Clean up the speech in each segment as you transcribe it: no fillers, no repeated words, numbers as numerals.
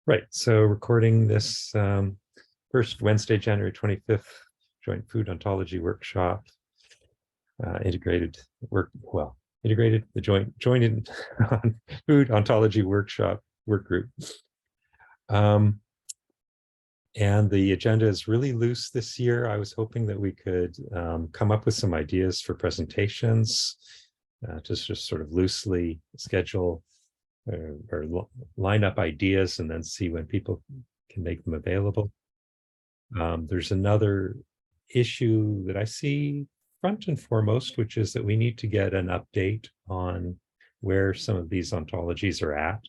Right, so recording this first Wednesday, January 25th, joint food ontology workshop, integrated the joined on food ontology workshop work group. And the agenda is really loose this year. I was hoping that we could come up with some ideas for presentations, just sort of loosely schedule or line up ideas and then see when people can make them available. There's another issue that I see front and foremost, which is that we need to get an update on where some of these ontologies are at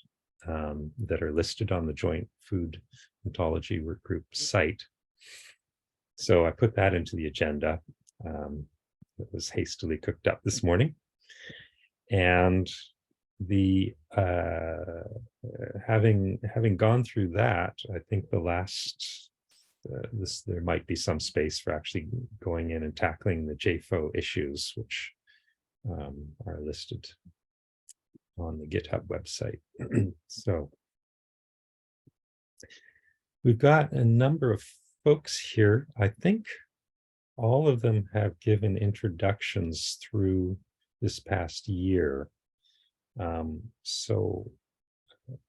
that are listed on the joint food ontology work group site. So I put that into the agenda. It was hastily cooked up this morning. And the having gone through that, I think the last there might be some space for actually going in and tackling the JFO issues, which are listed on the GitHub website. So we've got a number of folks here. I think all of them have given introductions through this past year. So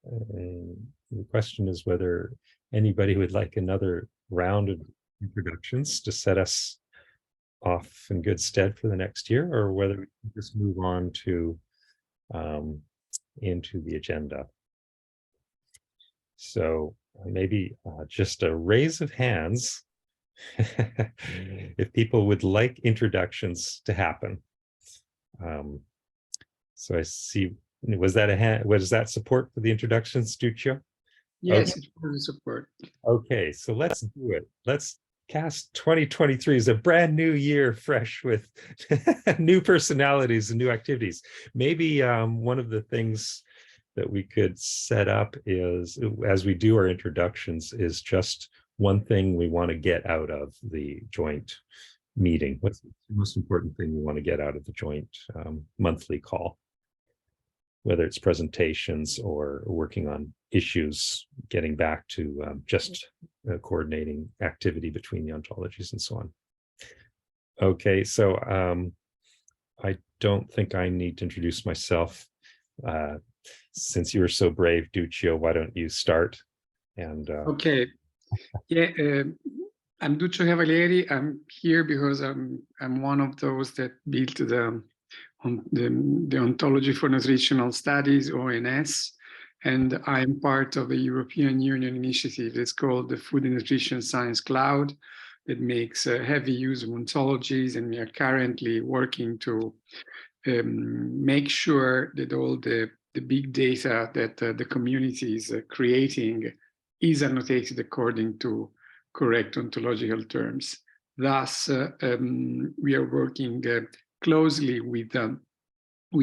the question is whether anybody would like another round of introductions to set us off in good stead for the next year, or whether we can just move on to into the agenda. So maybe just a raise of hands if people would like introductions to happen. So I see, was that support for the introductions, Duccio? Yes, okay. it's for the support. Okay, so let's do it. Let's cast 2023 as a brand new year, fresh with new personalities and new activities. Maybe one of the things that we could set up is, as we do our introductions, is just one thing we want to get out of the joint meeting. What's the most important thing we want to get out of the joint monthly call? Whether it's presentations or working on issues, getting back to just coordinating activity between the ontologies and so on. Okay, so I don't think I need to introduce myself. Since you were so brave, Duccio, why don't you start? And okay, yeah, I'm Duccio Cavalieri. I'm here because I'm one of those that built the Ontology for Nutritional Studies, ONS, and I'm part of a European Union initiative that's called the Food and Nutrition Science Cloud that makes heavy use of ontologies, and we are currently working to make sure that all the big data that the community is creating is annotated according to correct ontological terms. Thus, we are working closely with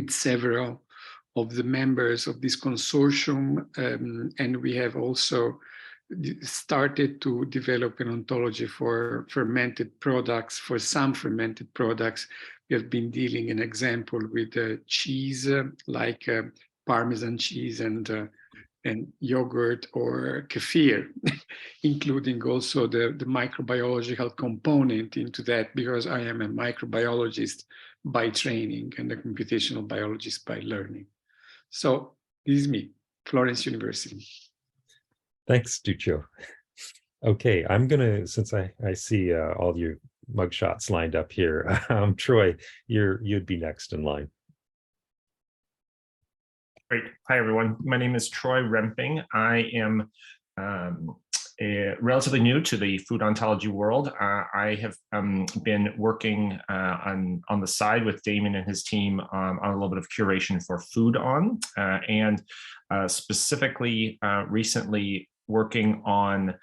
several of the members of this consortium, and we have also started to develop an ontology for fermented products. For some fermented products, we have been dealing, an example, with cheese, like Parmesan cheese and yogurt or kefir, including also the microbiological component into that, because I am a microbiologist by training and a computational biologist by learning. So this is me, Florence University. Thanks, Duccio. Okay, I'm gonna, since I see all your mugshots lined up here, Troy, you'd be next in line. Great. Hi, everyone. My name is Troy Remping. I am relatively new to the food ontology world. I have been working on the side with Damon and his team on a little bit of curation for Food On, and specifically recently working on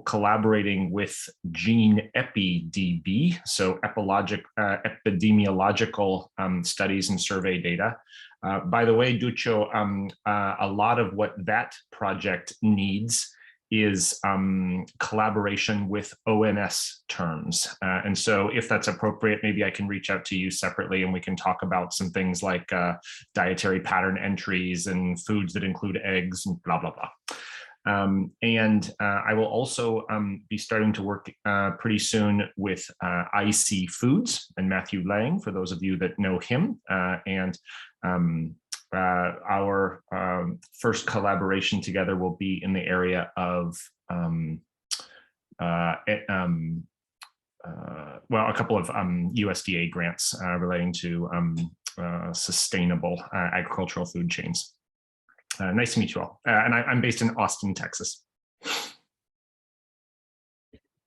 collaborating with GeneEpiDB, so epidemiological studies and survey data. By the way, Duccio, a lot of what that project needs is collaboration with ONS terms. And so if that's appropriate, maybe I can reach out to you separately and we can talk about some things like dietary pattern entries and foods that include eggs and blah, blah, blah. And I will also be starting to work pretty soon with IC Foods and Matthew Lang, for those of you that know him. Our first collaboration together will be in the area of well, a couple of USDA grants relating to sustainable agricultural food chains. Nice to meet you all. And I'm based in Austin, Texas.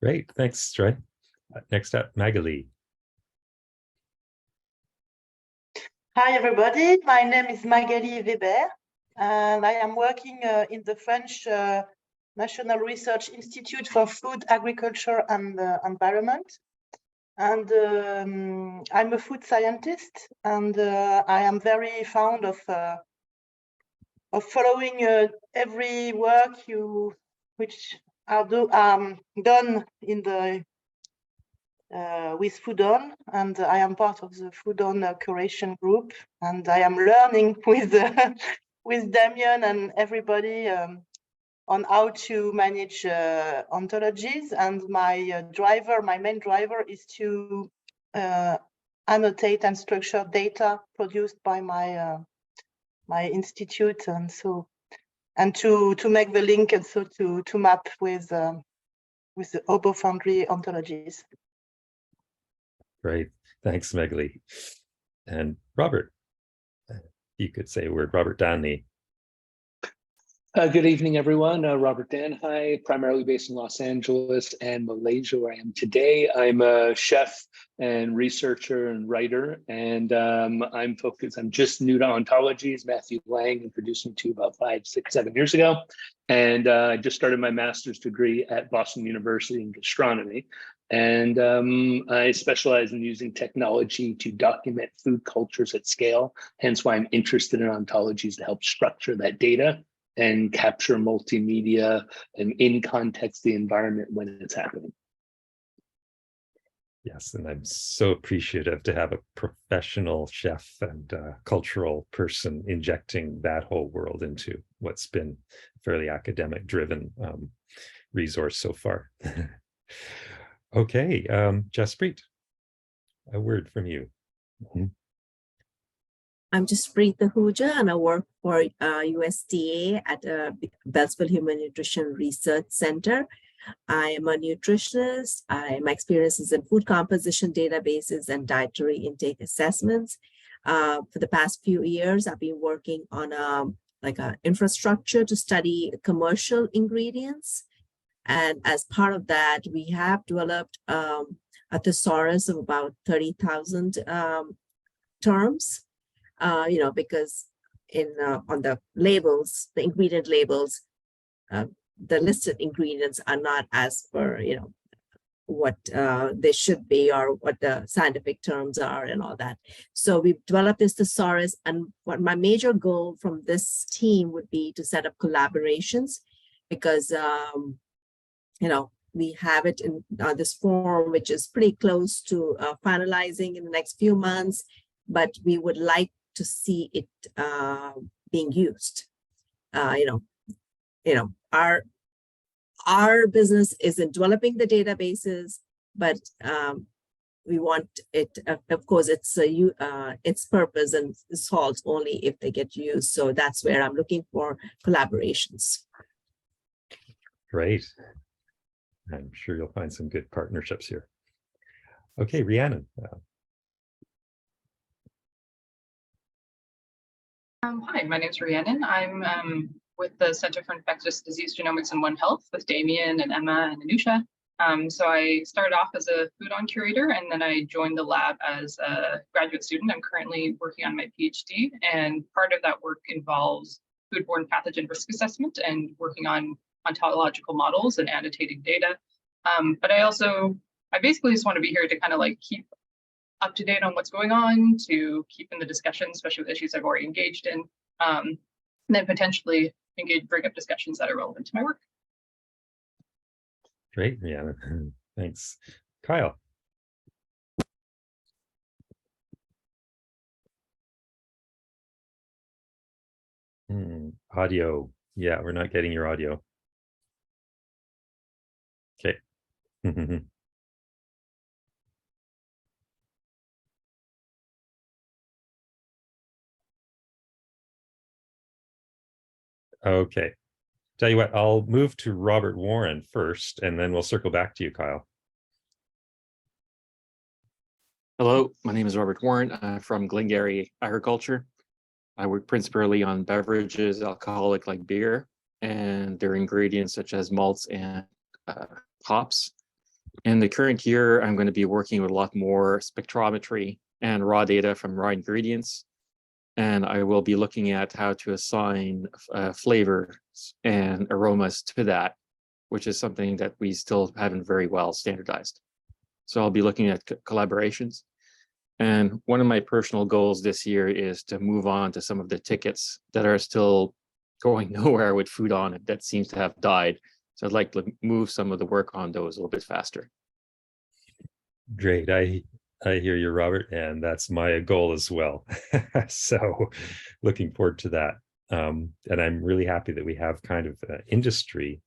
Great, thanks, Troy. Next up, Magali. Hi, everybody. My name is Magali Weber, and I am working in the French National Research Institute for Food, Agriculture, and Environment. And I'm a food scientist, and I am very fond of following every work which are done in the with Food On, and I am part of the Food On curation group, and I am learning with with Damien and everybody on how to manage ontologies. And my main driver is to annotate and structure data produced by my my institute, and to make the link, and so to map with the OboFoundry ontologies. Great, thanks, Magali. And Robert, you could say a word, Robert Danley. Good evening, everyone. Robert Danhai, primarily based in Los Angeles and Malaysia, where I am today. I'm a chef and researcher and writer, and I'm just new to ontologies. Matthew Lang introduced me to about 5, 6, 7 years ago. And I just started my master's degree at Boston University in gastronomy. And I specialize in using technology to document food cultures at scale, hence why I'm interested in ontologies to help structure that data and capture multimedia and in context the environment when it's happening. Yes, and I'm so appreciative to have a professional chef and cultural person injecting that whole world into what's been a fairly academic driven resource so far. Okay, Jaspreet, a word from you. I'm Jaspreet Ahuja, and I work for USDA at Beltsville Human Nutrition Research Center. I am a nutritionist. My experience is in food composition databases and dietary intake assessments. For the past few years, I've been working on an infrastructure to study commercial ingredients. And as part of that, we have developed a thesaurus of about 30,000 terms. Because on the labels, the ingredient labels, the listed ingredients are not as per, what they should be or what the scientific terms are and all that. So we've developed this thesaurus, and what my major goal from this team would be to set up collaborations, because, we have it in this form, which is pretty close to finalizing in the next few months, but we would like to see it being used. Our business is in developing the databases, but we want it. Of course, its purpose and solves only if they get used. So that's where I'm looking for collaborations. Great. I'm sure you'll find some good partnerships here. Okay, Rhiannon. Hi, my name is Rhiannon. I'm with the Center for Infectious Disease Genomics and One Health with Damien and Emma and Anusha. So I started off as a food on curator, and then I joined the lab as a graduate student. I'm currently working on my PhD, and part of that work involves foodborne pathogen risk assessment and working on ontological models and annotating data. But I basically just want to be here to kind of keep up to date on what's going on, to keep in the discussion, especially with issues I've already engaged in, and then potentially bring up discussions that are relevant to my work. Great, Rhiannon. Thanks. Kyle. Audio. Yeah, we're not getting your audio. Mhm. Okay. Tell you what, I'll move to Robert Warren first, and then we'll circle back to you, Kyle. Hello, my name is Robert Warren. I'm from Glengarry Agriculture. I work principally on beverages, alcoholic like beer, and their ingredients such as malts and hops. In the current year, I'm going to be working with a lot more spectrometry and raw data from raw ingredients. And I will be looking at how to assign flavors and aromas to that, which is something that we still haven't very well standardized. So I'll be looking at collaborations. And one of my personal goals this year is to move on to some of the tickets that are still going nowhere with food on it that seems to have died. So I'd like to move some of the work on those a little bit faster. Great. I hear you, Robert, and that's my goal as well. So looking forward to that. And I'm really happy that we have kind of industry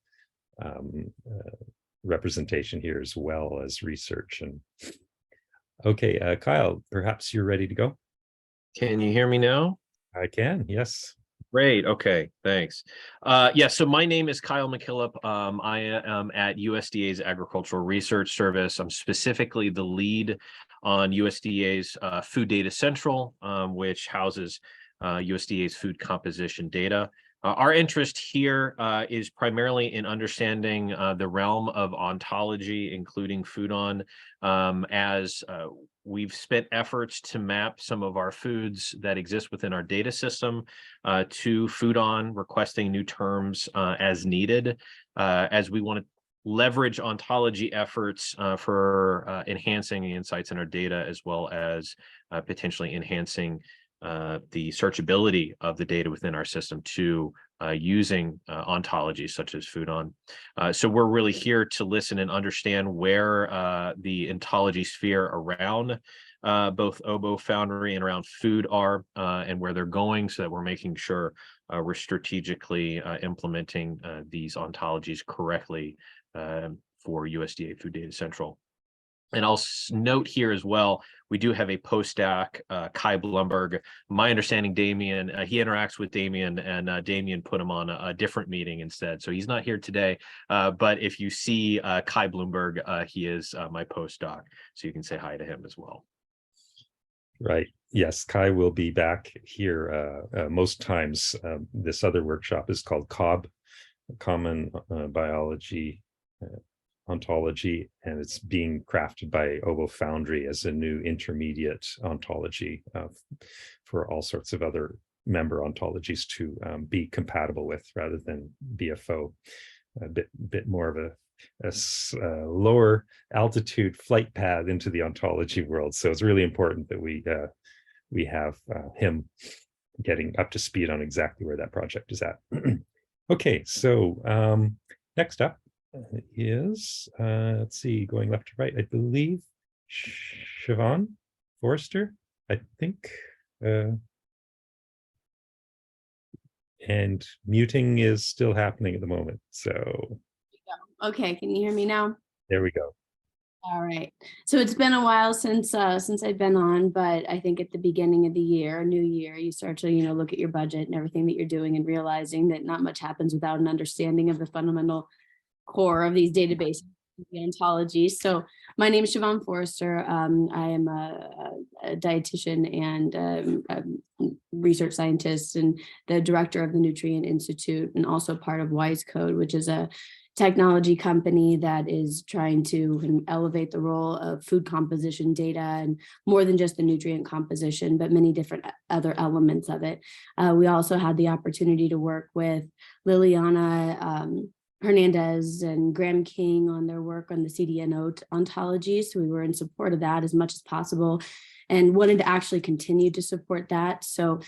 representation here as well as research. And okay, Kyle, perhaps you're ready to go. Can you hear me now? I can, yes. Great. Okay, thanks. Yeah, so my name is Kyle McKillop. I am at USDA's Agricultural Research Service. I'm specifically the lead on USDA's Food Data Central, which houses USDA's food composition data. Our interest here is primarily in understanding the realm of ontology, including food on, as we've spent efforts to map some of our foods that exist within our data system to food on, requesting new terms as needed, as we want to leverage ontology efforts for enhancing the insights in our data, as well as potentially enhancing the searchability of the data within our system to using ontologies such as food on. So we're really here to listen and understand where the ontology sphere around both Obo Foundry and around food are and where they're going, so that we're making sure we're strategically implementing these ontologies correctly for USDA Food Data Central. And I'll note here as well, we do have a postdoc, Kai Blumberg. My understanding, Damien, he interacts with Damien, and Damien put him on a different meeting instead. So he's not here today, but if you see Kai Blumberg, he is my postdoc. So you can say hi to him as well. Right. Yes, Kai will be back here most times. This other workshop is called COB, Common Biology Ontology, and it's being crafted by Obo Foundry as a new intermediate ontology for all sorts of other member ontologies to be compatible with, rather than BFO. A bit more of a lower altitude flight path into the ontology world. So it's really important that we have him getting up to speed on exactly where that project is at. Okay, so next up is, let's see, going left to right, I believe, Siobhan Forrester, I think. And muting is still happening at the moment. So. Okay, can you hear me now? There we go. All right. So it's been a while since I've been on, but I think at the beginning of the year, new year, you start to, look at your budget and everything that you're doing and realizing that not much happens without an understanding of the fundamental core of these databases, the ontology. So my name is Siobhan Forrester. I am a dietitian and research scientist and the director of the Nutrient Institute, and also part of Wise Code, which is a technology company that is trying to elevate the role of food composition data, and more than just the nutrient composition, but many different other elements of it. We also had the opportunity to work with Liliana Hernandez and Graham King on their work on the CDNO ontology. So we were in support of that as much as possible and wanted to actually continue to support that. So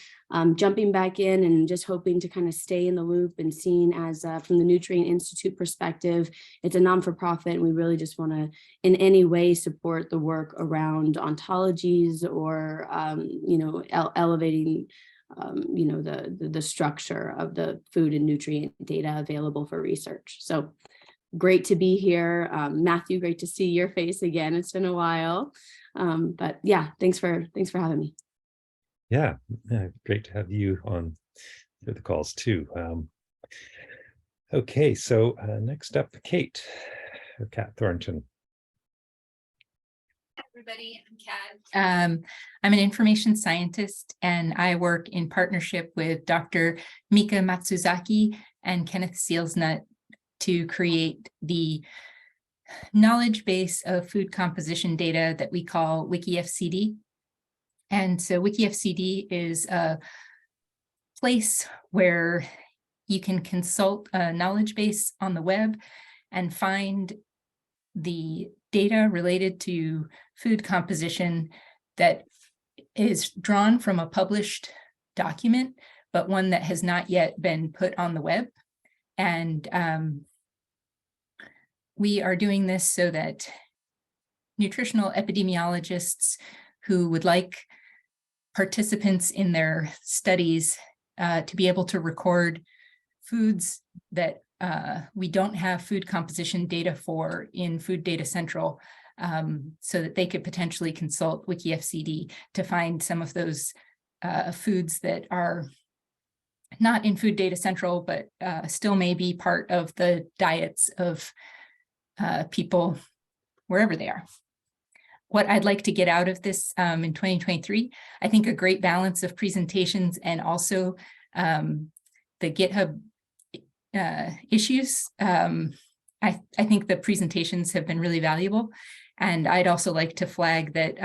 jumping back in and just hoping to kind of stay in the loop and seeing as from the Nutrient Institute perspective, it's a non-for-profit, and we really just want to in any way support the work around ontologies or, elevating the structure of the food and nutrient data available for research. So great to be here. Matthew, great to see your face again. It's been a while. But yeah, thanks for having me. Yeah, great to have you on for the calls too. Okay, so next up, Kate Thornton. Everybody, I'm Kat. I'm an information scientist, and I work in partnership with Dr. Mika Matsuzaki and Kenneth Sealsnut to create the knowledge base of food composition data that we call WikiFCD. And so WikiFCD is a place where you can consult a knowledge base on the web and find the data related to food composition that is drawn from a published document, but one that has not yet been put on the web. And we are doing this so that nutritional epidemiologists who would like participants in their studies to be able to record foods that we don't have food composition data for in Food Data Central, so that they could potentially consult WikiFCD to find some of those foods that are not in Food Data Central, but still may be part of the diets of people wherever they are. What I'd like to get out of this in 2023, I think a great balance of presentations and also the GitHub issues. I think the presentations have been really valuable. And I'd also like to flag that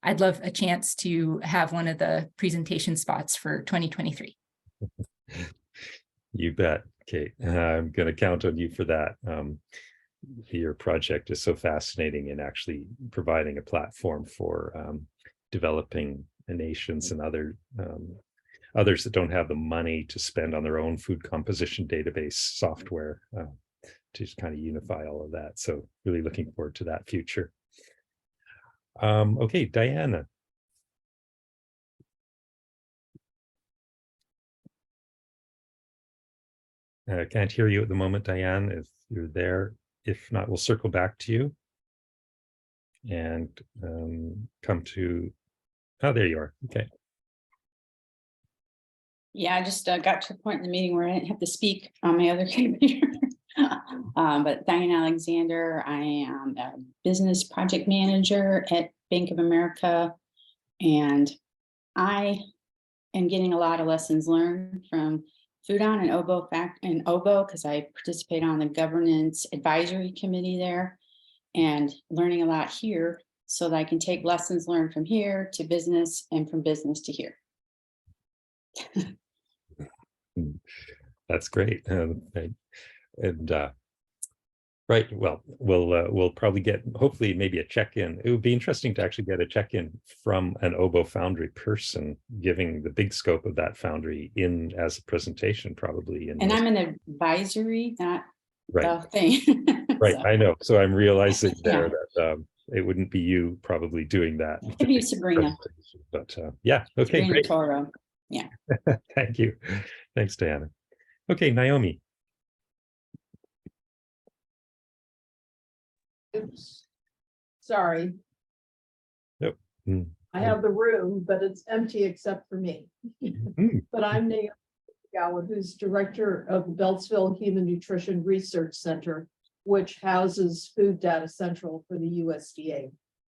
I'd love a chance to have one of the presentation spots for 2023. You bet, Kate. I'm going to count on you for that. Your project is so fascinating in actually providing a platform for developing nations and others that don't have the money to spend on their own food composition database software to just kind of unify all of that. So really looking forward to that future. Okay, Diana. Can't hear you at the moment, Diane, if you're there. If not, we'll circle back to you and come to, oh, there you are. Okay. Yeah, I just got to a point in the meeting where I didn't have to speak on my other computer. But Diane Alexander, I am a business project manager at Bank of America, and I am getting a lot of lessons learned from Foodon and OBO because I participate on the governance advisory committee there, and learning a lot here so that I can take lessons learned from here to business and from business to here. That's great. Right, well, we'll probably get, hopefully, maybe a check-in. It would be interesting to actually get a check-in from an OBO Foundry person, giving the big scope of that foundry in as a presentation, probably. And I'm an advisory, not right. the thing. Right, So, I know. So I'm realizing there yeah, that it wouldn't be you probably doing that. Maybe Sabrina. But yeah, okay, Sabrina great. Toro. Yeah. Thank you. Thanks, Diana. Okay, Naomi. Oops. Sorry. Nope. I have the room, but it's empty except for me. But I'm Naomi Gower, who's director of the Beltsville Human Nutrition Research Center, which houses Food Data Central for the USDA.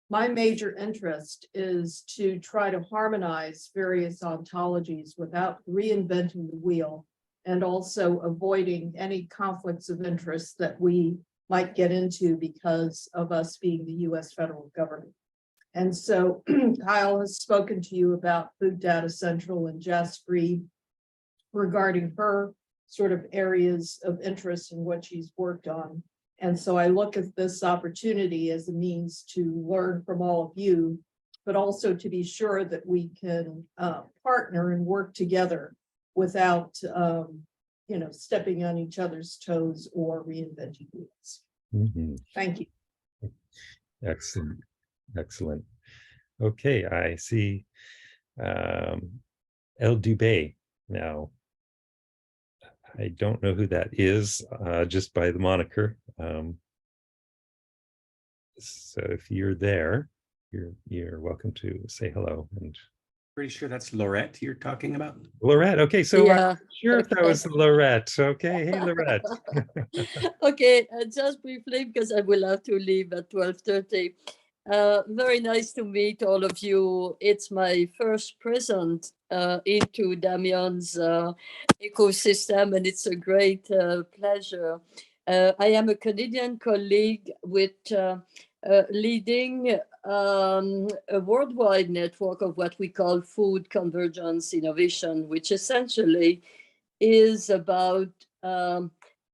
My major interest is to try to harmonize various ontologies without reinventing the wheel, and also avoiding any conflicts of interest that we might get into because of us being the US federal government. And so Kyle has spoken to you about Food Data Central and Jess Reed regarding her sort of areas of interest in what she's worked on. And so I look at this opportunity as a means to learn from all of you, but also to be sure that we can partner and work together without stepping on each other's toes or reinventing wheels. Thank you. Excellent. Excellent. Okay, I see El Dubé now. I don't know who that is, just by the moniker. So if you're there, you're welcome to say hello. And pretty sure that's Laurette you're talking about. Lorette. Okay, so Yeah, I'm sure if that was Lorette. Okay, hey Lorette. Okay, just briefly, because I will have to leave at 12:30. Very nice to meet all of you. It's my first present into Damian's ecosystem, and it's a great pleasure. I am a Canadian colleague with leading a worldwide network of what we call food convergence innovation, which essentially is about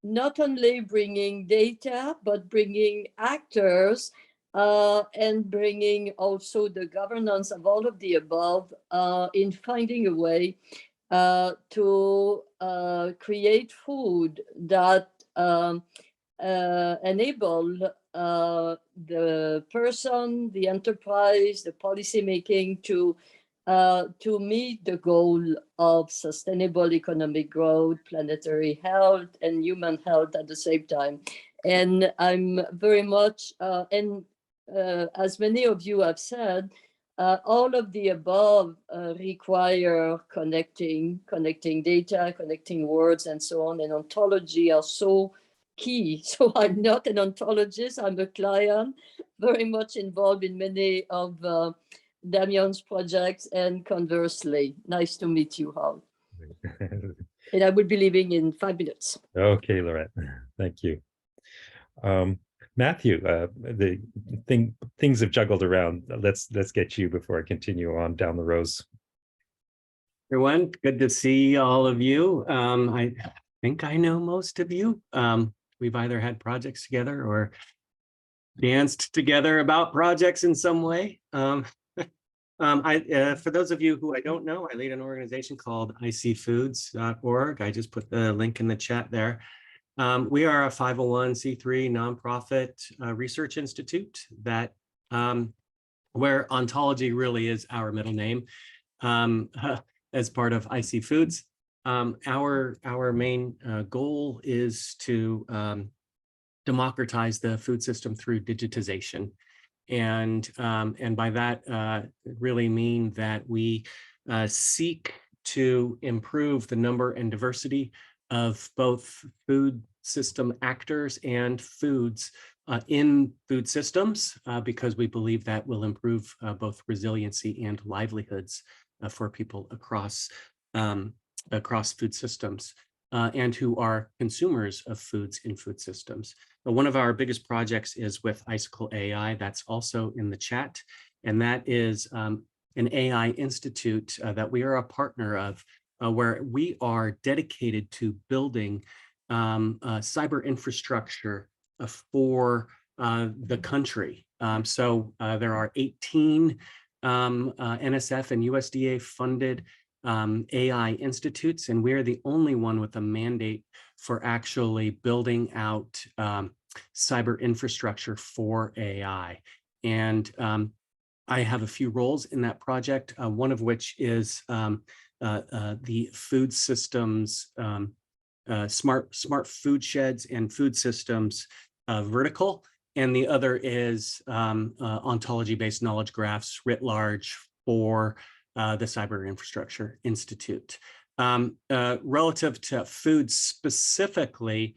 not only bringing data, but bringing actors and bringing also the governance of all of the above in finding a way to create food that enable the person, the enterprise, the policy making to meet the goal of sustainable economic growth, planetary health, and human health at the same time. And I'm very much, as many of you have said, all of the above require connecting data, connecting words, and so on. And ontology are so key. So I'm not an ontologist, I'm a client, very much involved in many of Damian's projects, and conversely. Nice to meet you all. And I will be leaving in 5 minutes. Okay, Lorette, thank you. Matthew, the things have juggled around. Let's get you before I continue on down the rows. Everyone, good to see all of you. I think I know most of you. We've either had projects together or danced together about projects in some way. For those of you who I don't know, I lead an organization called icfoods.org. I just put the link in the chat there. We are a 501c3 nonprofit research institute that where Ontology really is our middle name as part of IC Foods. Our main goal is to democratize the food system through digitization. And by that really mean that we seek to improve the number and diversity of both food system actors and foods in food systems, because we believe that will improve both resiliency and livelihoods for people across food systems and who are consumers of foods in food systems. But one of our biggest projects is with Icicle AI, that's also in the chat, and that is an AI institute that we are a partner of, where we are dedicated to building cyber infrastructure for the country. So there are 18 NSF and USDA funded AI institutes, and we're the only one with a mandate for actually building out cyber infrastructure for AI. And I have a few roles in that project, one of which is the food systems, smart food sheds and food systems vertical, and the other is ontology-based knowledge graphs writ large for the Cyber Infrastructure Institute. Relative to food specifically,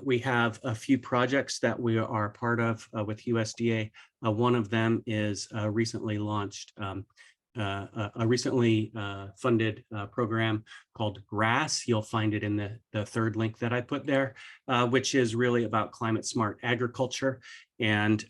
we have a few projects that we are part of with USDA. One of them is recently launched, a recently funded program called GRASS. You'll find it in the third link that I put there, which is really about climate smart agriculture and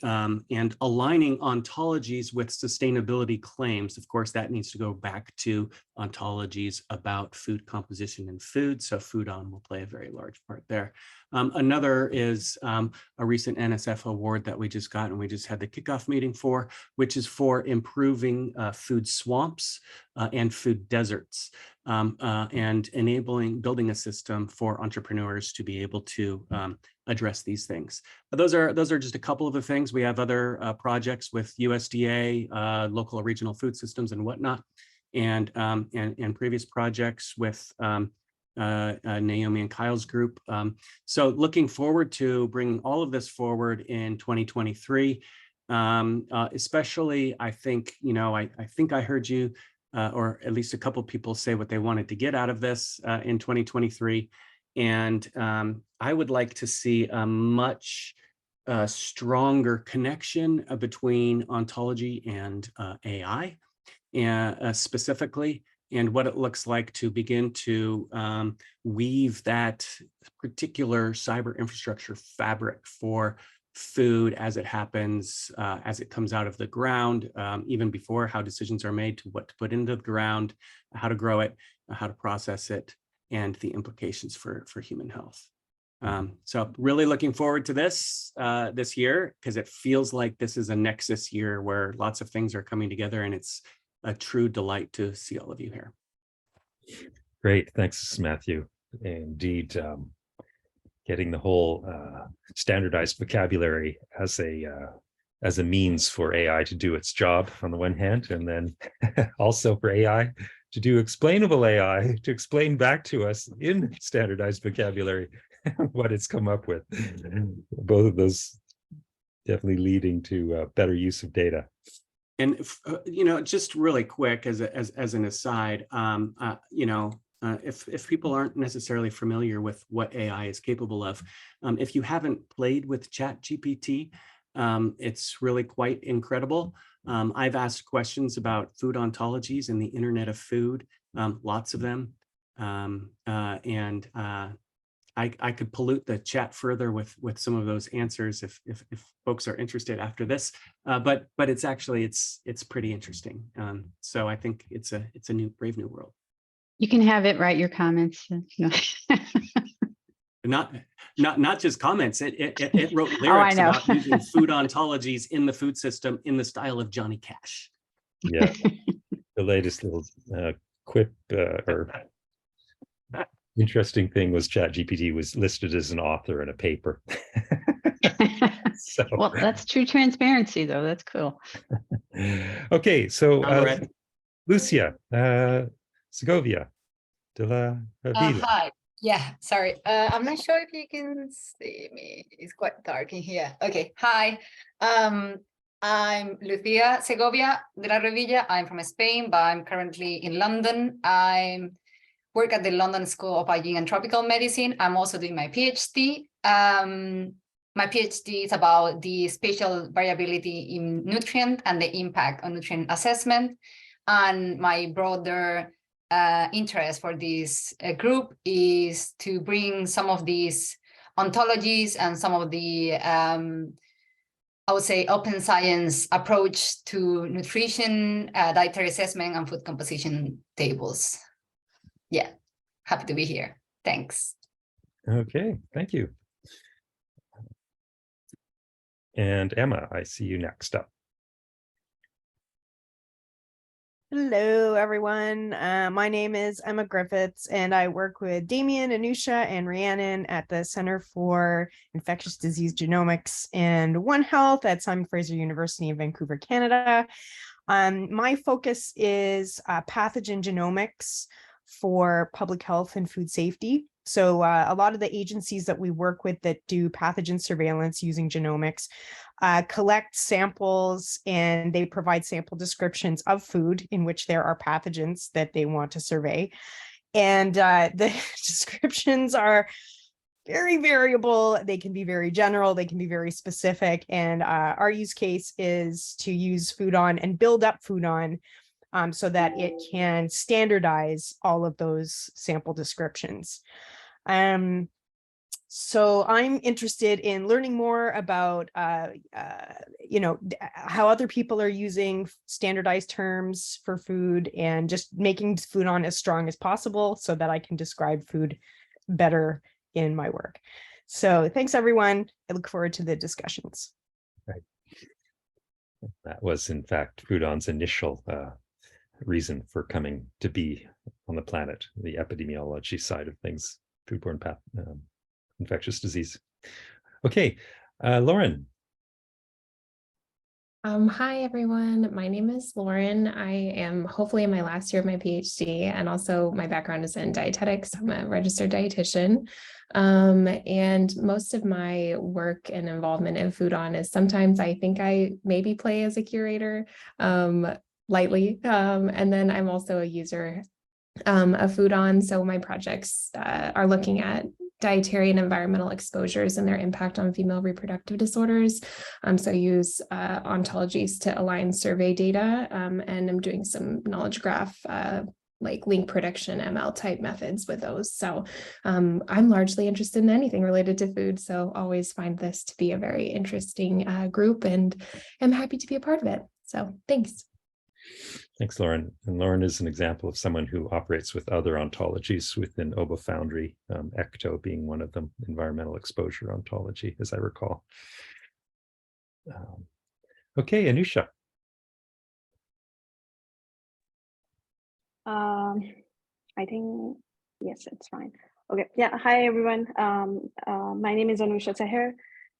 aligning ontologies with sustainability claims. Of course, that needs to go back to ontologies about food composition and food. So food on will play a very large part there. Another is a recent NSF award that we just got and we just had the kickoff meeting for, which is for improving food swamps and food deserts, and building a system for entrepreneurs to be able to address these things. Those are just a couple of the things. We have other projects with USDA, local and regional food systems and whatnot, and previous projects with Naomi and Kyle's group. So looking forward to bringing all of this forward in 2023. Especially, I think, I think I heard you, or at least a couple people say what they wanted to get out of this in 2023. And I would like to see a much stronger connection between ontology and AI, specifically, and what it looks like to begin to weave that particular cyber infrastructure fabric for food as it happens, as it comes out of the ground, even before how decisions are made to what to put into the ground, how to grow it, how to process it, and the implications for human health. So really looking forward to this this year, because it feels like this is a nexus year where lots of things are coming together, and it's a true delight to see all of you here. Great, thanks, Matthew. Indeed, getting the whole standardized vocabulary as a means for AI to do its job on the one hand, and then also for AI to do explainable AI, to explain back to us in standardized vocabulary what it's come up with. Both of those definitely leading to better use of data. And just really quick as an aside, if people aren't necessarily familiar with what AI is capable of, if you haven't played with ChatGPT, it's really quite incredible. I've asked questions about food ontologies and the Internet of Food, lots of them, and I could pollute the chat further with some of those answers if folks are interested after this, but it's actually it's pretty interesting. So I think it's a brave new world. You can have it write your comments. Not just comments. It wrote lyrics about using food ontologies in the food system in the style of Johnny Cash. Yeah, the latest little quip or interesting thing was ChatGPT was listed as an author in a paper. So. Well, that's true transparency, though. That's cool. Okay, so Lucia Segovia de la Vida. Hi. Yeah, sorry. I'm not sure if you can see me. It's quite dark in here. Okay, hi. I'm Lucia Segovia de la Revilla. I'm from Spain, but I'm currently in London. I work at the London School of Hygiene and Tropical Medicine. I'm also doing my PhD. My PhD is about the spatial variability in nutrient and the impact on nutrient assessment. And my broader interest for this group is to bring some of these ontologies and some of the, I would say, open science approach to nutrition, dietary assessment, and food composition tables. Yeah, happy to be here. Thanks. Okay, thank you. And Emma, I see you next up. Hello, everyone. My name is Emma Griffiths, and I work with Damien, Anusha, and Rhiannon at the Center for Infectious Disease Genomics and One Health at Simon Fraser University in Vancouver, Canada. My focus is pathogen genomics for public health and food safety. So a lot of the agencies that we work with that do pathogen surveillance using genomics collect samples, and they provide sample descriptions of food in which there are pathogens that they want to survey. And the descriptions are very variable. They can be very general, they can be very specific. And our use case is to use Foodon and build up Foodon so that it can standardize all of those sample descriptions. So I'm interested in learning more about, how other people are using standardized terms for food and just making Foodon as strong as possible so that I can describe food better in my work. So thanks, everyone. I look forward to the discussions. Right. That was, in fact, Foodon's initial reason for coming to be on the planet, the epidemiology side of things, foodborne infectious disease. Okay, Lauren. Hi, everyone. My name is Lauren. I am hopefully in my last year of my PhD, and also my background is in dietetics. I'm a registered dietitian. And most of my work and involvement in Food On is sometimes I think I maybe play as a curator lightly. And then I'm also a user of Food On. So my projects are looking at dietary and environmental exposures and their impact on female reproductive disorders. So I use ontologies to align survey data, and I'm doing some knowledge graph like link prediction ML type methods with those. So I'm largely interested in anything related to food. So always find this to be a very interesting group, and I'm happy to be a part of it. So thanks. Thanks, Lauren. And Lauren is an example of someone who operates with other ontologies within OboFoundry, ECTO being one of them, environmental exposure ontology, as I recall. Okay, Anusha. I think, yes, it's fine. Okay, yeah, hi everyone. My name is Anusha Seher,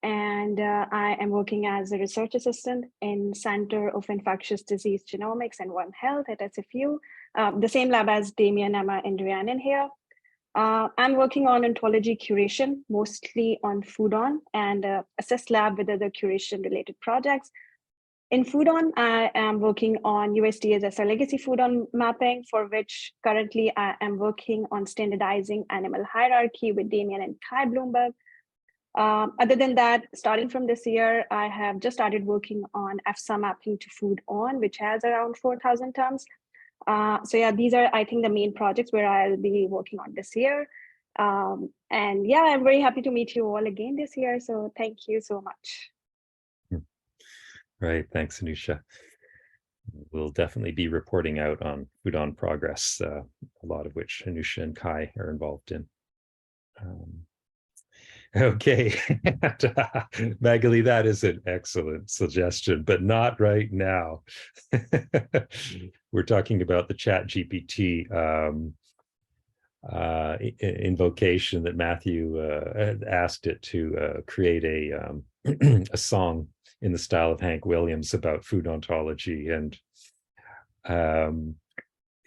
and I am working as a research assistant in Center of Infectious Disease Genomics and One Health at SFU, the same lab as Damien, Emma, and Rhiannon here. I'm working on ontology curation, mostly on Food On, and assist lab with other curation related projects. In Food On, I am working on USDA's SR legacy Food On mapping, for which currently I am working on standardizing animal hierarchy with Damien and Kai Bloomberg. Other than that, starting from this year, I have just started working on EFSA mapping to Food On, which has around 4,000 terms. So yeah, these are, I think, the main projects where I'll be working on this year. And yeah, I'm very happy to meet you all again this year. So thank you so much. Right, thanks, Anusha. We'll definitely be reporting out on Food On progress, a lot of which Anusha and Kai are involved in. Okay, Magali, that is an excellent suggestion, but not right now. We're talking about the ChatGPT invocation that Matthew asked it to create a song in the style of Hank Williams about food ontology, and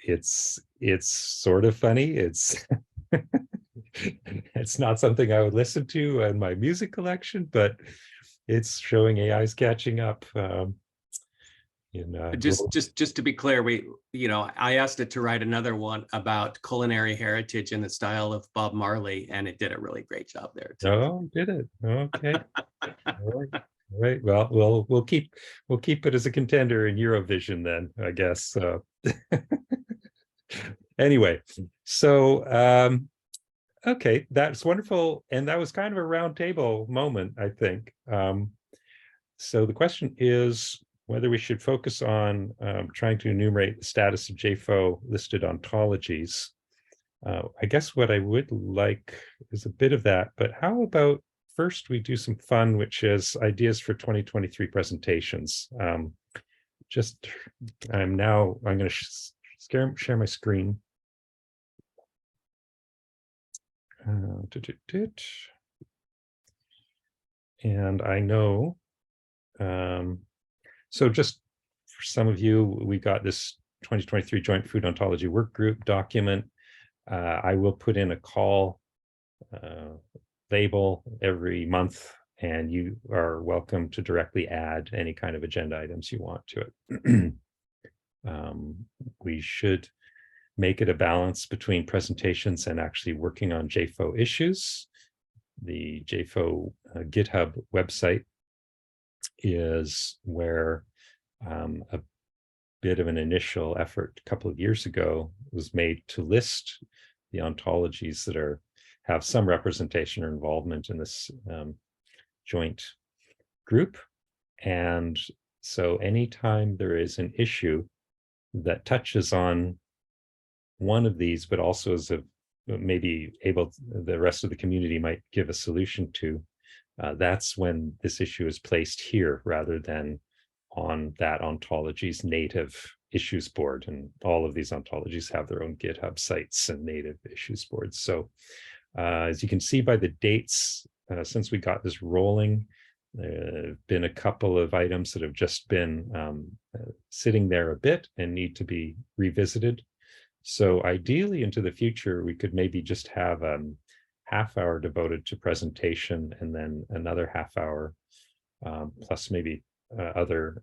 it's sort of funny. It's it's not something I would listen to in my music collection, but it's showing AI's catching up. Just to be clear, I asked it to write another one about culinary heritage in the style of Bob Marley, and it did a really great job there too. Oh, did it? Okay. All right. Well, we'll keep it as a contender in Eurovision then, I guess. Anyway, so okay, that's wonderful, and that was kind of a roundtable moment, I think. So the question is whether we should focus on trying to enumerate the status of JFO listed ontologies. I guess what I would like is a bit of that, but how about first we do some fun, which is ideas for 2023 presentations. I'm going to share my screen. And I know, so just for some of you, we got this 2023 Joint Food Ontology Workgroup document. I will put in a call label every month, and you are welcome to directly add any kind of agenda items you want to it. We should make it a balance between presentations and actually working on JFO issues. The JFO GitHub website is where a bit of an initial effort a couple of years ago was made to list the ontologies that have some representation or involvement in this joint group. And so anytime there is an issue that touches on one of these, but also is maybe the rest of the community might give a solution to, that's when this issue is placed here rather than on that ontology's native issues board. And all of these ontologies have their own GitHub sites and native issues boards. So as you can see by the dates, since we got this rolling, There have been a couple of items that have just been sitting there a bit and need to be revisited. So ideally into the future, we could maybe just have half hour devoted to presentation and then another half hour plus maybe other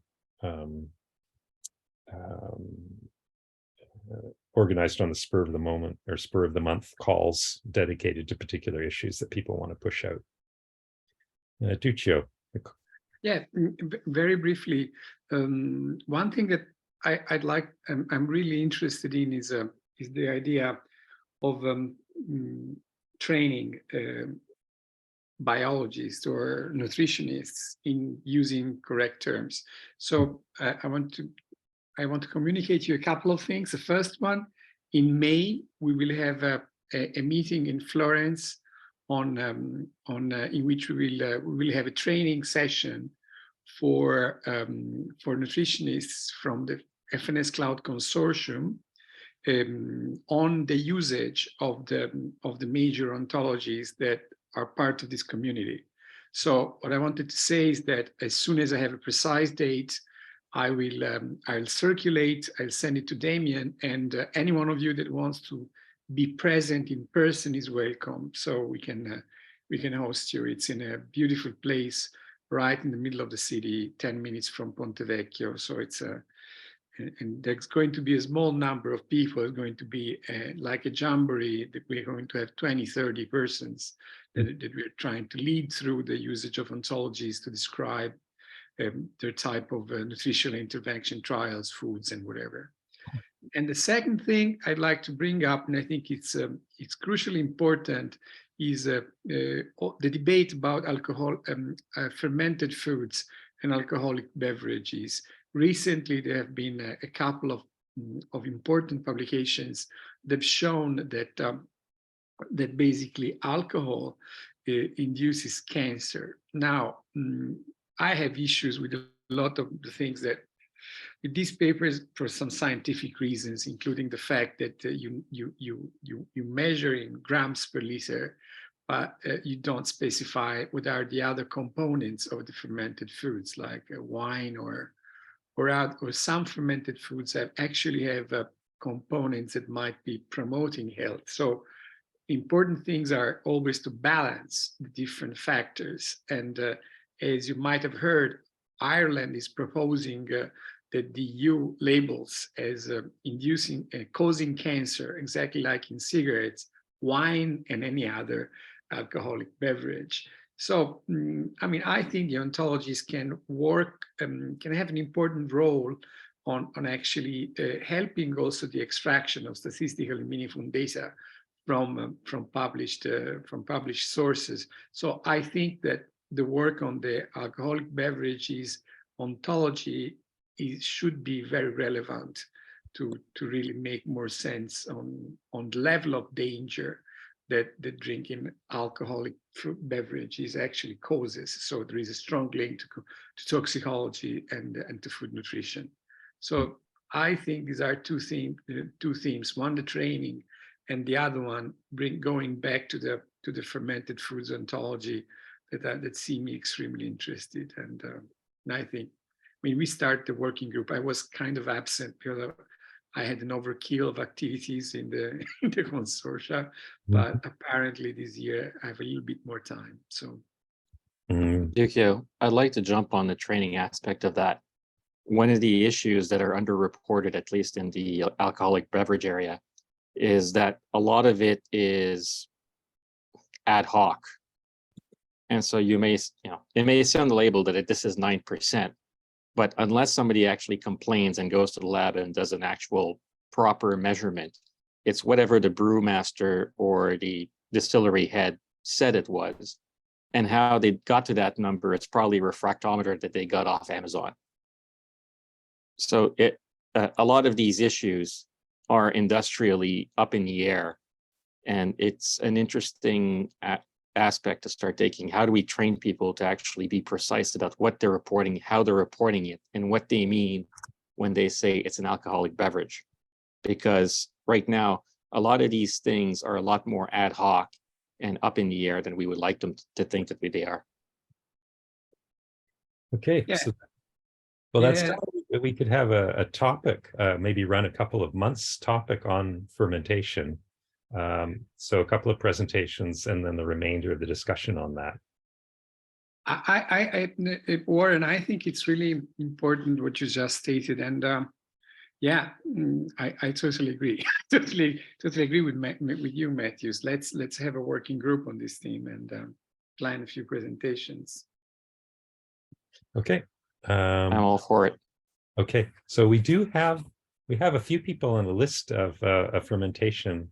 organized on the spur of the moment or spur of the month calls dedicated to particular issues that people want to push out. Duccio. Yeah, very briefly, one thing that I'd like, I'm really interested in is the idea of training biologists or nutritionists in using correct terms. So I want to communicate to you a couple of things. The first one, in May, we will have a meeting in Florence in which we will have a training session for nutritionists from the FNS Cloud Consortium on the usage of the major ontologies that are part of this community. So what I wanted to say is that as soon as I have a precise date, I'll circulate, I'll send it to Damien, and any one of you that wants to be present in person is welcome. So we can host you. It's in a beautiful place right in the middle of the city, 10 minutes from Ponte Vecchio. So it's and there's going to be a small number of people. It's going to be like a jamboree that we're going to have 20, 30 persons that we're trying to lead through the usage of ontologies to describe their type of nutritional intervention trials, foods, and whatever. And the second thing I'd like to bring up, and I think it's crucially important, is the debate about alcohol, fermented foods and alcoholic beverages. Recently, there have been a couple of important publications that have shown that that basically alcohol induces cancer. Now, I have issues with a lot of the things that with these papers for some scientific reasons, including the fact that you measure in grams per liter, but you don't specify what are the other components of the fermented foods, like wine or some fermented foods that actually have components that might be promoting health. So important things are always to balance the different factors. And as you might have heard, Ireland is proposing that the EU labels as inducing, causing cancer, exactly like in cigarettes, wine, and any other alcoholic beverage. So, I mean, I think the ontologies can work, can have an important role on actually helping also the extraction of statistically meaningful data from published sources. So I think that the work on the alcoholic beverages ontology should be very relevant to really make more sense on the level of danger that the drinking alcoholic beverages actually causes. So there is a strong link to toxicology and to food nutrition. So I think these are two themes, one, the training, and the other one, going back to the fermented foods ontology that see me extremely interested. And I think, I mean, we started the working group. I was kind of absent because I had an overkill of activities in the consortia, but apparently this year I have a little bit more time. So, Duccio, I'd like to jump on the training aspect of that. One of the issues that are underreported, at least in the alcoholic beverage area, is that a lot of it is ad hoc. And so it may say on the label that this is 9%, but unless somebody actually complains and goes to the lab and does an actual proper measurement, it's whatever the brewmaster or the distillery head said it was. And how they got to that number, it's probably a refractometer that they got off Amazon. So a lot of these issues are industrially up in the air. And it's an interesting aspect to start taking. How do we train people to actually be precise about what they're reporting, how they're reporting it, and what they mean when they say it's an alcoholic beverage? Because right now, a lot of these things are a lot more ad hoc and up in the air than we would like them to think that they are. Okay, Yeah. so well, that's Yeah. we could have a topic, maybe run a couple of months topic on fermentation. So a couple of presentations and then the remainder of the discussion on that. Warren, I think it's really important what you just stated, and yeah, I totally agree. totally agree with you, Matthews. Let's have a working group on this theme and plan a few presentations. Okay, I'm all for it. Okay, so we have a few people on the list of a fermentation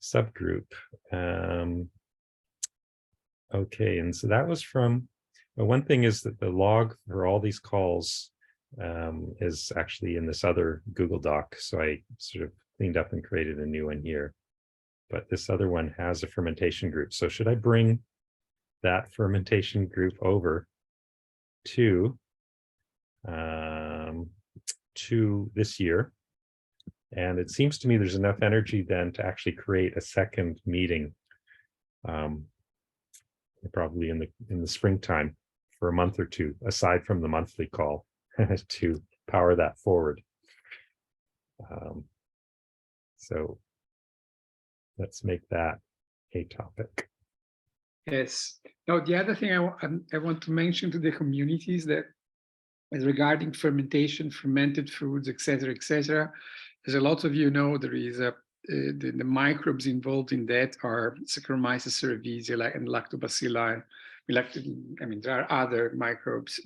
subgroup. Okay, and so that was from. One thing is that the log for all these calls is actually in this other Google Doc. So I sort of cleaned up and created a new one here. But this other one has a fermentation group. So should I bring that fermentation group over to this year? And it seems to me there's enough energy then to actually create a second meeting, probably in the springtime, for a month or two, aside from the monthly call, to power that forward. So let's make that a topic. Yes. Now, the other thing I want to mention to the communities that is regarding fermentation, fermented foods, etc., as a lot of you know, there is the microbes involved in that are Saccharomyces cerevisiae and lactobacilli. There are other microbes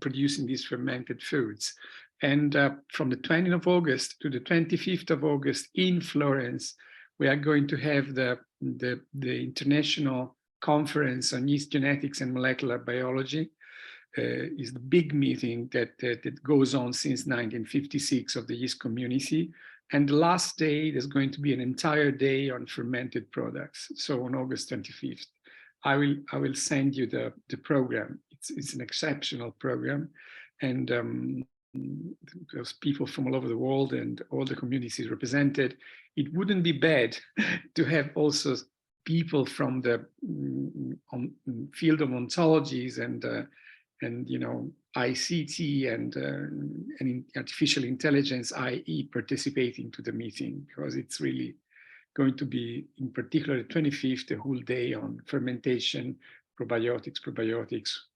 producing these fermented foods. And from the 20th of August to the 25th of August in Florence, we are going to have the International Conference on Yeast Genetics and Molecular Biology. Is the big meeting that goes on since 1956 of the yeast community. And the last day, there's going to be an entire day on fermented products. So on August 25th, I will send you the program. It's an exceptional program. And there's people from all over the world and all the communities represented. It wouldn't be bad to have also people from the field of ontologies and ICT and artificial intelligence, IE, participating to the meeting, because it's really going to be, in particular, the 25th, the whole day on fermentation, probiotics,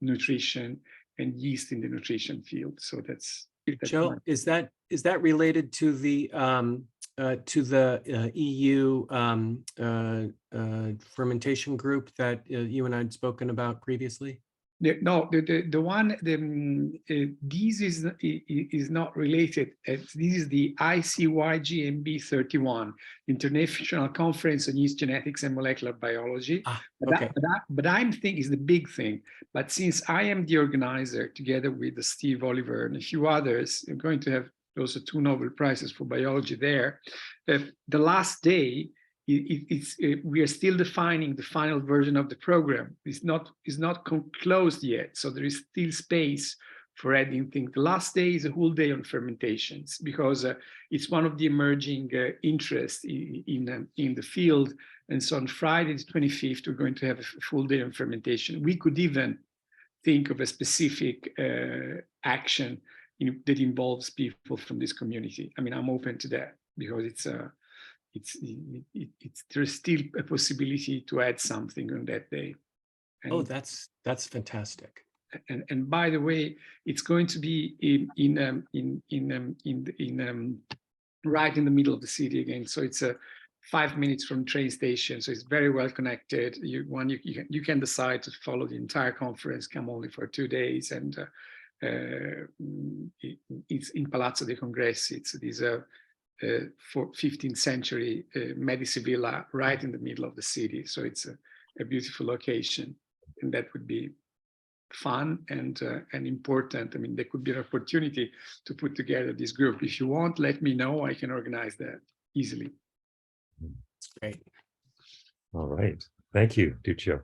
nutrition, and yeast in the nutrition field. So that's Joe, is that related to the EU fermentation group that you and I had spoken about previously? No, the one, this is not related. This is the ICYGMB 31, International Conference on Yeast Genetics and Molecular Biology. Okay. But I'm thinking is the big thing. But since I am the organizer, together with Steve Oliver and a few others, I'm going to have also 2 Nobel Prizes for biology there. The last day, we are still defining the final version of the program. It's not closed yet, so there is still space for adding things. The last day is a whole day on fermentations, because it's one of the emerging interests in the field. And so on Friday, the 25th, we're going to have a full day on fermentation. We could even think of a specific action that involves people from this community. I mean, I'm open to that, because there's still a possibility to add something on that day. And, that's fantastic. And by the way, it's going to be right in the middle of the city again. So it's 5 minutes from train station. So it's very well connected. You can decide to follow the entire conference, come only for 2 days, and it's in Palazzo dei Congressi. It's this 15th century Medici villa right in the middle of the city. So it's a beautiful location, and that would be fun and important. I mean, there could be an opportunity to put together this group. If you want, let me know. I can organize that easily. Great. All right. Thank you, Duccio.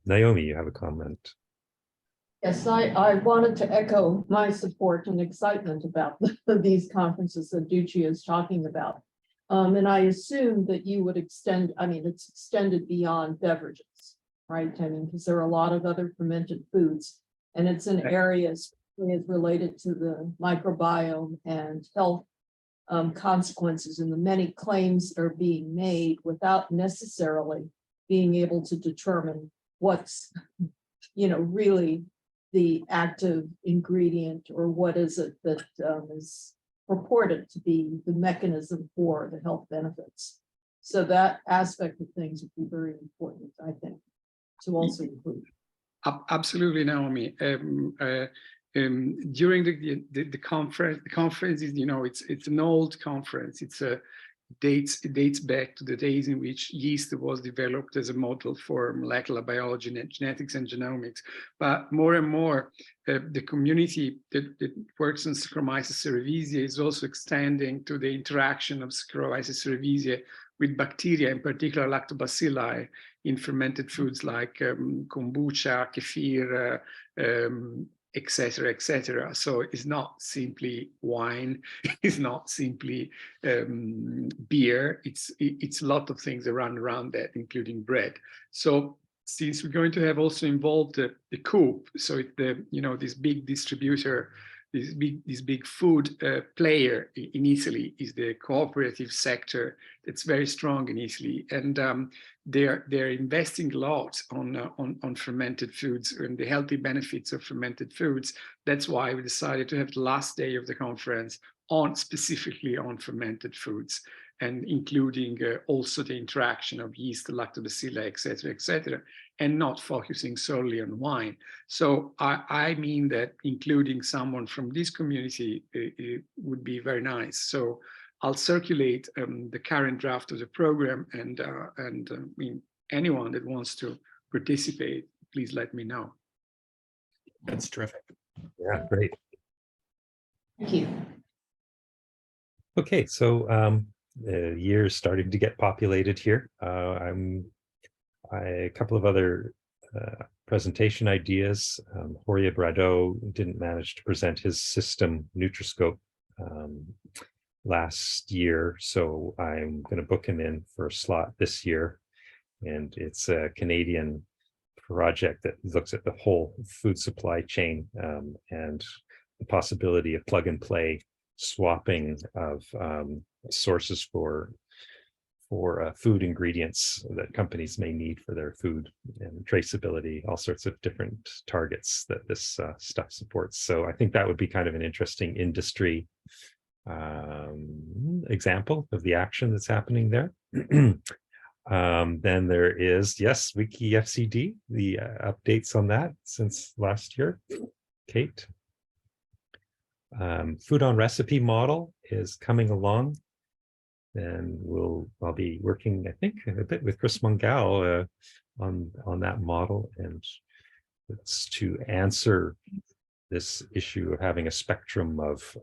Naomi, you have a comment. Yes, I wanted to echo my support and excitement about these conferences that Duccio is talking about. And I assume that you would extend, I mean, it's extended beyond beverages, right? I mean, because there are a lot of other fermented foods And it's an area especially as related to the microbiome and health consequences and the many claims that are being made without necessarily being able to determine what's, really the active ingredient or what is it that is purported to be the mechanism for the health benefits. So that aspect of things would be very important, I think, to also include. Absolutely, Naomi. During the conference is, it's an old conference. It dates back to the days in which yeast was developed as a model for molecular biology, genetics, and genomics. But more and more, the community that works on Saccharomyces cerevisiae is also extending to the interaction of Saccharomyces cerevisiae with bacteria, in particular lactobacilli, in fermented foods like kombucha, kefir, etc., etc. So it's not simply wine, it's not simply beer. It's a lot of things around that, including bread. So since we're going to have also involved the Coop, so this big distributor, this big food player in Italy is the cooperative sector that's very strong in Italy, and they're investing a lot on fermented foods and the healthy benefits of fermented foods. That's why we decided to have the last day of the conference specifically on fermented foods, and including also the interaction of yeast, lactobacilli, etc., and not focusing solely on wine. So I mean that including someone from this community it would be very nice. So I'll circulate the current draft of the program, and anyone that wants to participate, please let me know. That's terrific. Yeah, great. Thank you. Okay, so the year is starting to get populated here. A couple of other presentation ideas. Jorge Brado didn't manage to present his system Nutriscope last year, so I'm going to book him in for a slot this year. And it's a Canadian project that looks at the whole food supply chain and the possibility of plug and play swapping of sources for food ingredients that companies may need for their food, and traceability, all sorts of different targets that this stuff supports. So I think that would be kind of an interesting industry example of the action that's happening there. Then there is, yes, Wiki FCD, the updates on that since last year. Kate. Food on recipe model is coming along. And I'll be working, I think, a bit with Chris Mungal on that model, and it's to answer this issue of having a spectrum of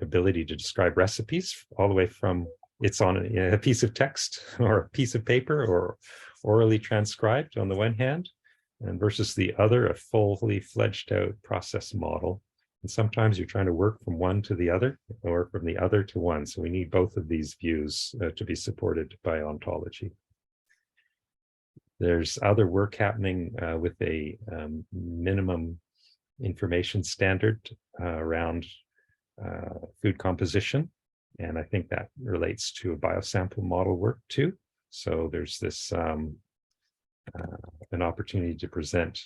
ability to describe recipes, all the way from it's on a piece of text or a piece of paper or orally transcribed on the one hand, and versus the other, a fully fledged out process model. And sometimes you're trying to work from one to the other or from the other to one. So we need both of these views to be supported by ontology. There's other work happening with a minimum information standard around food composition. And I think that relates to a biosample model work too. So there's this an opportunity to present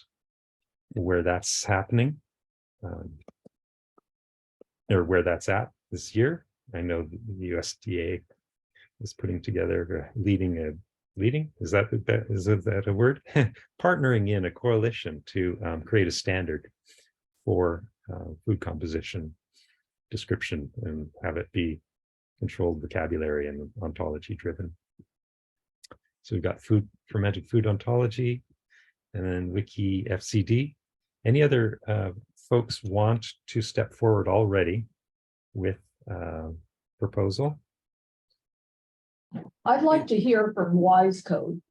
where that's happening. Or where that's at this year. I know the USDA is putting together, leading, is that a word? Partnering in a coalition to create a standard for food composition description and have it be controlled vocabulary and ontology driven. So we've got fermented food ontology, and then Wiki FCD. Any other folks want to step forward already with proposal? I'd like to hear from Wise Code.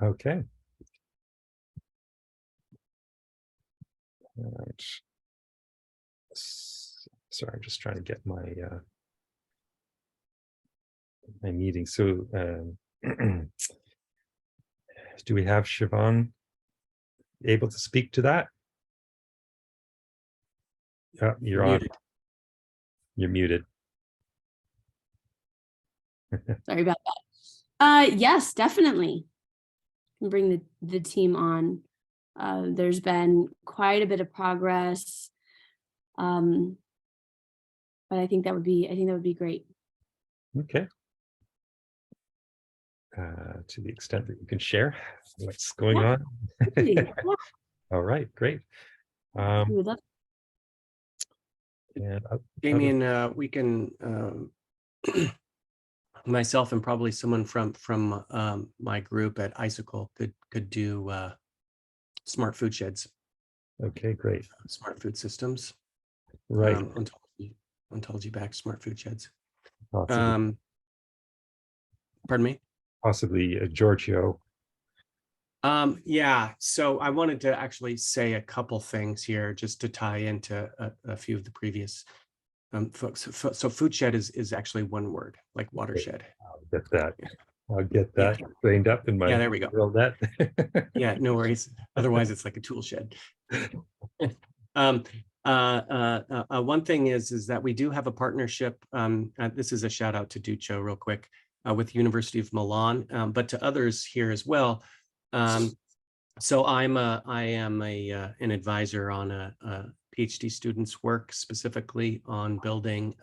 Okay. All right. Sorry, I'm just trying to get my my meeting. So do we have Siobhan able to speak to that? You're on. Muted. You're muted. Sorry about that. Yes, definitely. Can bring the team on. There's been quite a bit of progress. But I think that would be great. Okay. To the extent that you can share what's going on. Yeah. All right, great. We would love. And Damien, we can myself and probably someone from my group at Icicle could do smart food sheds. Okay, great. Smart food systems. Right. Ontology backed smart food sheds. Possibly. Pardon me? Possibly Giorgio. Yeah, so I wanted to actually say a couple things here just to tie into a few of the previous folks. So food shed is actually one word, like watershed. I'll get that. I'll get that trained up in my Yeah, there we go. Net. Yeah, no worries. Otherwise, it's like a tool shed. One thing is that we do have a partnership. This is a shout out to Duccio real quick with University of Milan, but to others here as well. So I am an advisor on a PhD student's work specifically on building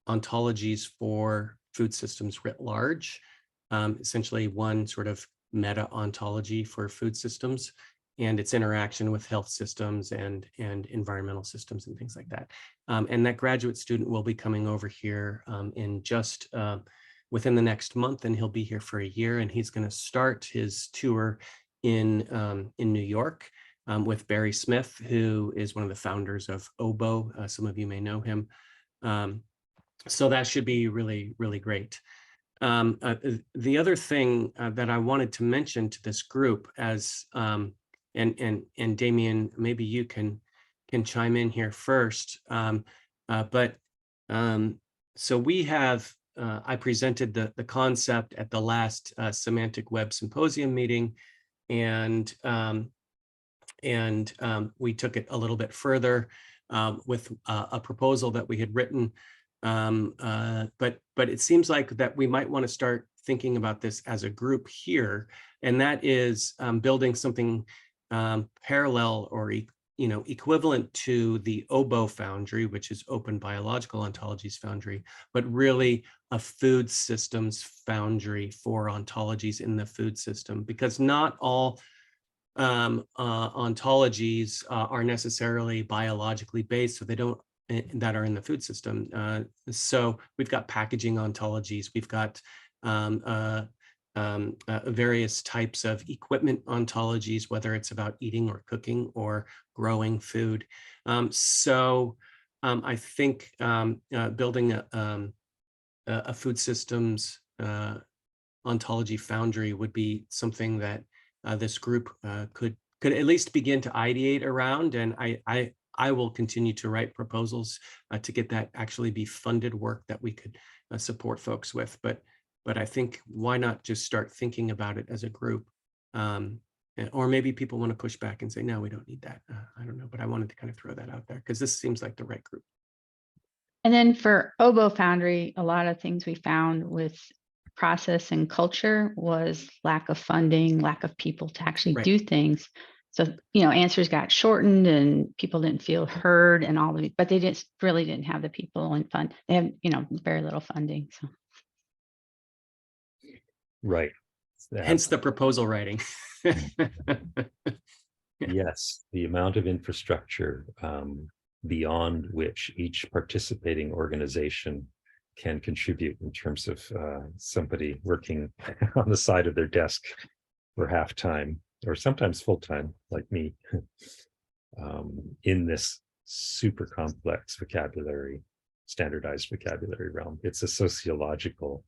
ontologies for food systems writ large, essentially one sort of meta ontology for food systems and its interaction with health systems and environmental systems and things like that. And that graduate student will be coming over here in just within the next month, and he'll be here for a year, and he's going to start his tour in New York with Barry Smith, who is one of the founders of Obo. Some of you may know him. So that should be really, really great. The other thing that I wanted to mention to this group, as and Damien, maybe you can chime in here first. So we have. I presented the concept at the last Semantic Web Symposium meeting, and we took it a little bit further with a proposal that we had written. But it seems like that we might want to start thinking about this as a group here, and that is building something parallel or equivalent to the Obo Foundry, which is Open Biological Ontologies Foundry, but really a food systems foundry for ontologies in the food system, because not all ontologies are necessarily biologically based, so they don't that are in the food system. So we've got packaging ontologies, we've got various types of equipment ontologies, whether it's about eating or cooking or growing food. I think building a food systems ontology foundry would be something that this group could at least begin to ideate around, and I will continue to write proposals to get that actually be funded work that we could support folks with. But I think why not just start thinking about it as a group? Or maybe people want to push back and say, no, we don't need that. I don't know, but I wanted to kind of throw that out there because this seems like the right group. And then for Obo Foundry, a lot of things we found with process and culture was lack of funding, lack of people to actually do things. So, answers got shortened and people didn't feel heard and all of it, but they just really didn't have the people and fund. They have, very little funding. So. Right. Hence the proposal writing. Yes, the amount of infrastructure beyond which each participating organization can contribute in terms of somebody working on the side of their desk for half time or sometimes full time, like me, in this super complex vocabulary, standardized vocabulary realm. It's a sociological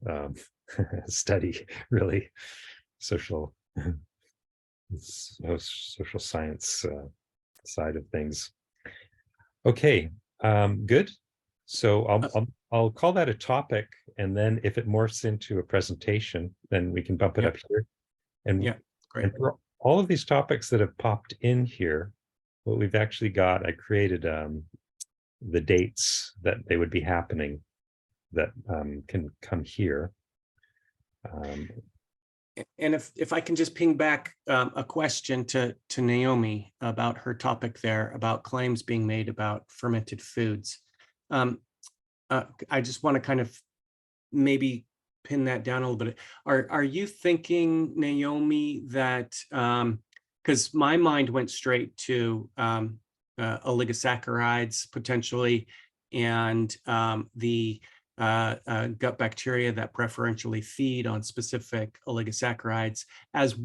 study, really, social science side of things. Okay, good. So I'll call that a topic, and then if it morphs into a presentation, then we can bump it up here. And great. And for all of these topics that have popped in here, what we've actually got, I created the dates that they would be happening that can come here. And if I can just ping back a question to Naomi about her topic there, about claims being made about fermented foods. I just want to kind of maybe pin that down a little bit. Are you thinking, Naomi, that, because my mind went straight to oligosaccharides potentially, and the gut bacteria that preferentially feed on specific oligosaccharides as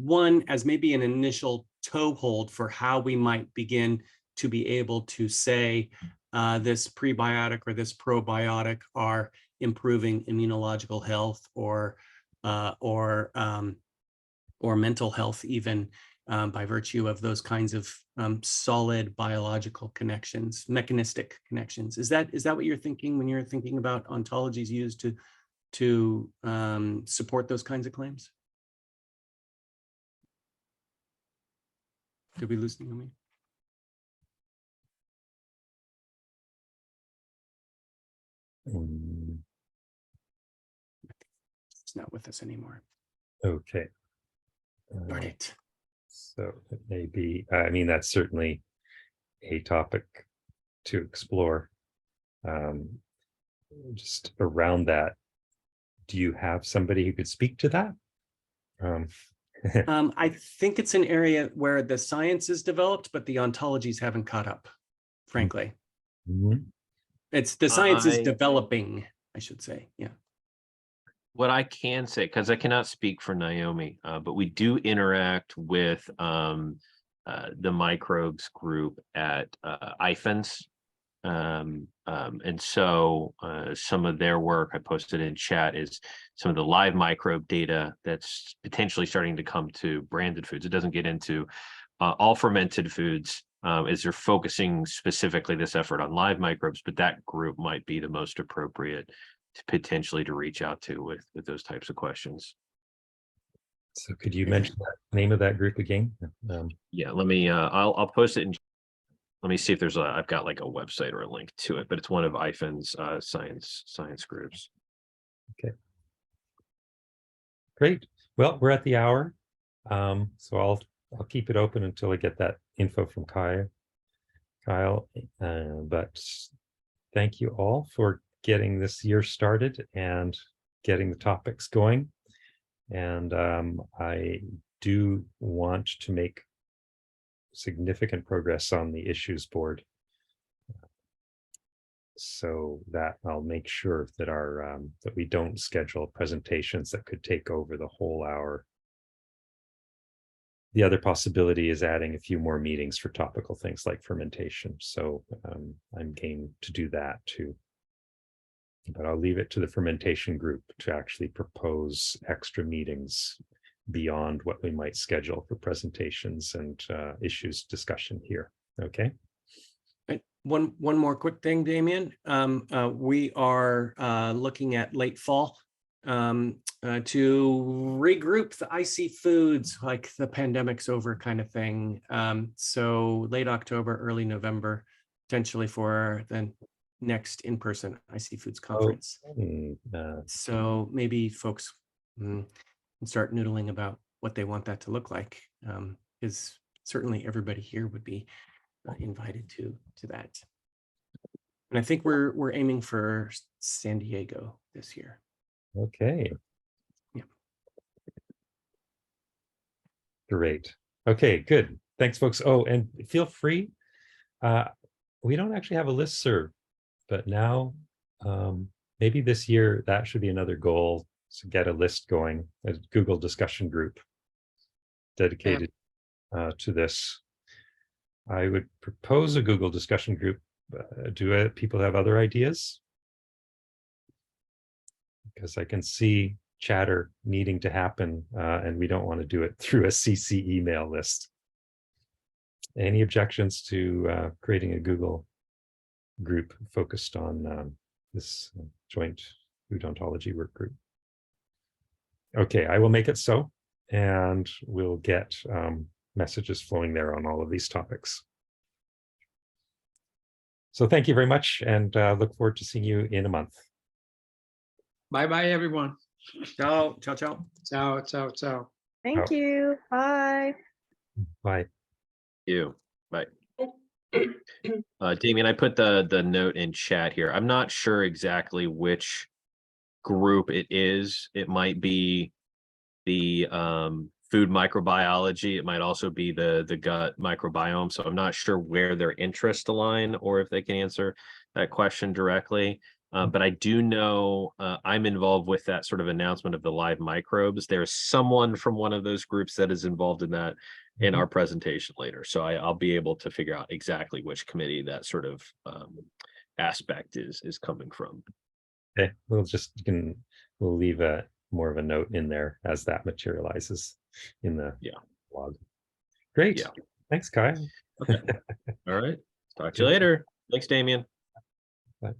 maybe an initial toehold for how we might begin to be able to say this prebiotic or this probiotic are improving immunological health or mental health, even by virtue of those kinds of solid biological connections, mechanistic connections. Is that what you're thinking when you're thinking about ontologies used to support those kinds of claims? Did we lose Naomi? It's not with us anymore. Okay. Darn it. So it may be, I mean, that's certainly a topic to explore. Just around that, do you have somebody who could speak to that? I think it's an area where the science is developed, but the ontologies haven't caught up, frankly. Mm-hmm. It's the science is developing, I should say. Yeah. What I can say, because I cannot speak for Naomi, but we do interact with the microbes group at IFANS. And so some of their work I posted in chat is some of the live microbe data that's potentially starting to come to branded foods. It doesn't get into all fermented foods as they're focusing specifically this effort on live microbes, but that group might be the most appropriate to potentially to reach out to with those types of questions. So could you mention the name of that group again? Yeah, let me, I'll post it in. Let me see if there's I've got like a website or a link to it, but it's one of IFAN's science groups. Okay. Great. Well, we're at the hour. So I'll keep it open until I get that info from Kyle. But thank you all for getting this year started and getting the topics going. And I do want to make significant progress on the issues board, so that I'll make sure that our that we don't schedule presentations that could take over the whole hour. The other possibility is adding a few more meetings for topical things like fermentation. So I'm game to do that too. But I'll leave it to the fermentation group to actually propose extra meetings beyond what we might schedule for presentations and issues discussion here. Okay. One more quick thing, Damien. We are looking at late fall to regroup the IC foods, like the pandemic's over kind of thing. So late October, early November, potentially for the next in-person IC Foods conference. So maybe folks can start noodling about what they want that to look like, because certainly everybody here would be invited to that. And I think we're aiming for San Diego this year. Okay. Yeah. Great. Okay, good. Thanks, folks. Oh, and feel free. We don't actually have a listserv, but now maybe this year that should be another goal, to get a list going, a Google discussion group dedicated to this. I would propose a Google discussion group. Do people have other ideas? Because I can see chatter needing to happen, and we don't want to do it through a CC email list. Any objections to creating a Google group focused on this joint food ontology work group? Okay, I will make it so, and we'll get messages flowing there on all of these topics. So thank you very much, and look forward to seeing you in a month. Bye-bye, everyone. Ciao, ciao, ciao. Ciao, ciao, ciao. Thank you. Bye. Bye. You. Bye. Damien, I put the note in chat here. I'm not sure exactly which group it is. It might be the food microbiology. It might also be the gut microbiome. So I'm not sure where their interests align or if they can answer that question directly. But I do know I'm involved with that sort of announcement of the live microbes. There's someone from one of those groups that is involved in that in our presentation later. So I'll be able to figure out exactly which committee that sort of aspect is coming from. Okay, we'll leave more of a note in there as that materializes in the blog. Great. Yeah. Thanks, Kai. Okay. All right. Talk to you later. Thanks, Damien. Bye.